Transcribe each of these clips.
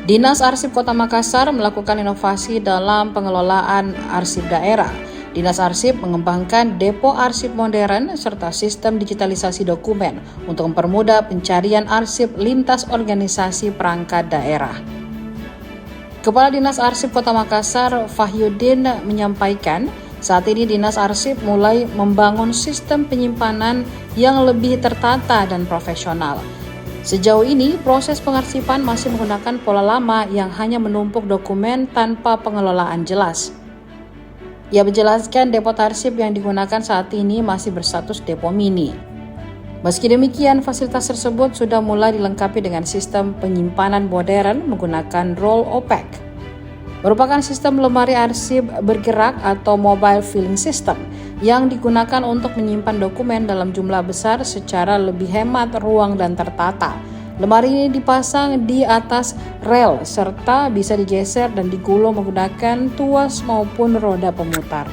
Dinas Arsip Kota Makassar melakukan inovasi dalam pengelolaan arsip daerah. Dinas Arsip mengembangkan depo arsip modern serta sistem digitalisasi dokumen untuk mempermudah pencarian arsip lintas organisasi perangkat daerah. Kepala Dinas Arsip Kota Makassar, Fahyuddin, menyampaikan saat ini Dinas Arsip mulai membangun sistem penyimpanan yang lebih tertata dan profesional. Sejauh ini, proses pengarsipan masih menggunakan pola lama yang hanya menumpuk dokumen tanpa pengelolaan jelas. Ia menjelaskan depo arsip yang digunakan saat ini masih berstatus depo mini. Meski demikian, fasilitas tersebut sudah mulai dilengkapi dengan sistem penyimpanan modern menggunakan roll opaque. Merupakan sistem lemari arsip bergerak atau mobile filing system yang digunakan untuk menyimpan dokumen dalam jumlah besar secara lebih hemat ruang dan tertata. Lemari ini dipasang di atas rel serta bisa digeser dan digulung menggunakan tuas maupun roda pemutar.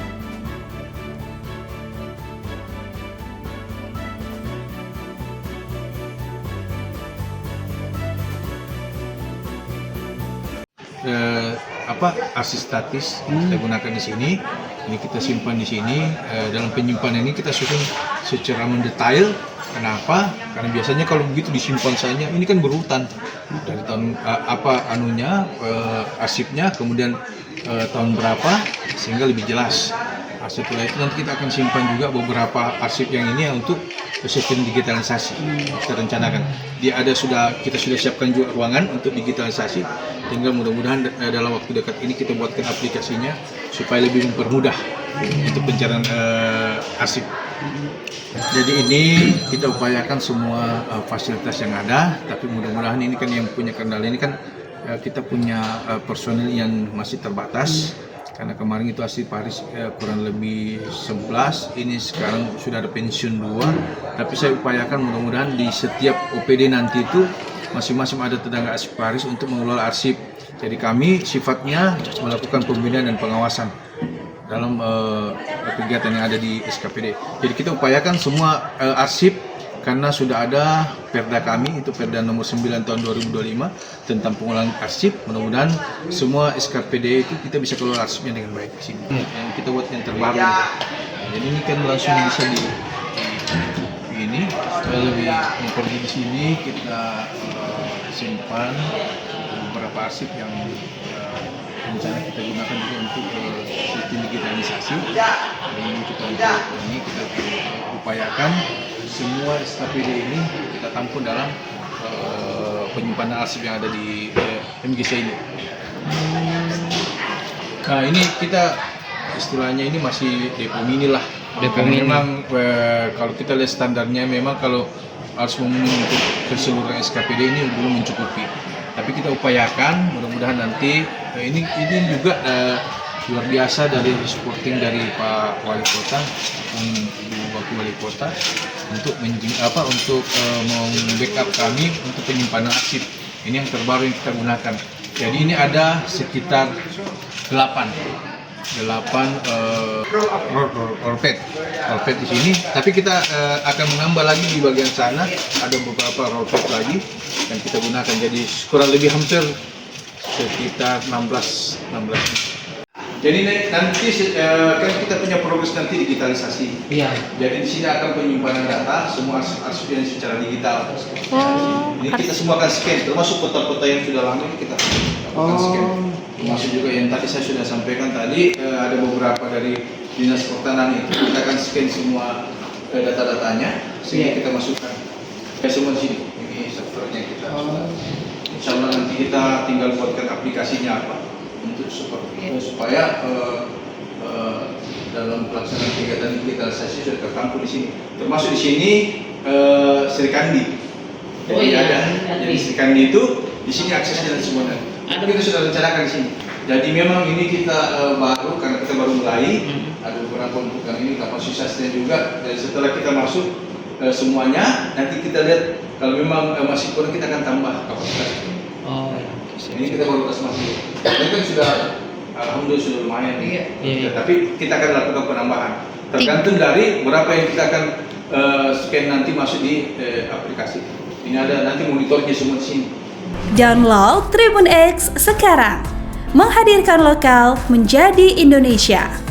Arsip statis kita gunakan di sini. Ini kita simpan di sini. Dalam penyimpanan ini kita susun secara mendetail. Kenapa? Karena biasanya kalau begitu disimpan saja, ini kan berurutan dari tahun arsipnya, kemudian tahun berapa, sehingga lebih jelas. Setelah itu nanti kita akan simpan juga beberapa arsip yang ini untuk sistem digitalisasi. Kita rencanakan. Kita sudah siapkan juga ruangan untuk digitalisasi. Tinggal mudah-mudahan dalam waktu dekat ini kita buatkan aplikasinya supaya lebih mempermudah untuk pencarian arsip. Jadi ini kita upayakan semua fasilitas yang ada, tapi mudah-mudahan ini kan yang punya kendala ini kan kita punya personil yang masih terbatas. Karena kemarin itu arsip Paris kurang lebih 11, ini sekarang sudah ada pensiun 2. Tapi saya upayakan mudah-mudahan di setiap OPD nanti itu masing-masing ada tenaga arsip Paris untuk mengelola arsip. Jadi kami sifatnya melakukan pembinaan dan pengawasan dalam kegiatan yang ada di SKPD. Jadi kita upayakan semua arsip, karena sudah ada perda kami, itu perda nomor 9 tahun 2025 tentang pengelolaan arsip. Mudah-mudahan semua SKPD itu kita bisa kelola arsipnya dengan baik di sini. Yang kita buat yang terbaru. Jadi ini kan langsung bisa ini lebih mempergi di sini kita simpan beberapa arsip yang rencana kita gunakan juga untuk sistem digitalisasi. Ini kita upayakan semua SKPD ini kita tampung dalam penyimpanan arsip yang ada di MGC ini. Nah ini kita istilahnya ini masih depo mini lah. Depo mini. Memang kalau kita lihat standarnya memang kalau harus memenuhi untuk keseluruhan SKPD ini belum mencukupi. Tapi kita upayakan mudah-mudahan nanti ini juga luar biasa dari supporting dari Pak Wali Kota, Ibu Wakil Wali Kota untuk membackup kami untuk penyimpanan arsip. Ini yang terbaru yang kita gunakan. Jadi ini ada sekitar 8 rollpad di sini. Tapi kita akan menambah lagi di bagian sana, ada beberapa rollpad lagi yang kita gunakan. Jadi kurang lebih hampir sekitar 16. Jadi nanti kan kita punya progres nanti digitalisasi. Iya. Jadi di sini akan penyimpanan data semua arsip yang secara digital. Ini kita semua akan scan, termasuk kota-kota yang sudah lama ini kita akan scan. Termasuk juga yang tadi saya sudah sampaikan tadi ada beberapa dari Dinas Pertanahan itu kita akan scan semua data-datanya sehingga kita masukkan semua di sini. Ini softwarenya kita. Insya Allah nanti kita tinggal buatkan aplikasinya apa. Untuk supaya dalam pelaksanaan kegiatan digitalisasi sudah tertampung di sini. Termasuk di sini Serikandi. Jadi ada. Jadi Serikandi itu di sini aksesnya dan semuanya. Kita sudah rencanakan di sini. Jadi memang ini kita baru karena kita baru mulai. Ada beberapa untuk yang ini kapasitasnya juga. Dan setelah kita masuk semuanya, nanti kita lihat kalau memang masih kurang kita akan tambah kapasitasnya. Ini kita baru masuk. Ini kan sudah alhamdulillah sudah lumayan. Iya. Tapi kita akan lakukan penambahan. Tergantung dari berapa yang kita akan scan nanti masuk di aplikasi. Ini ada nanti monitornya semua di sini. Download Tribun X sekarang. Menghadirkan lokal menjadi Indonesia.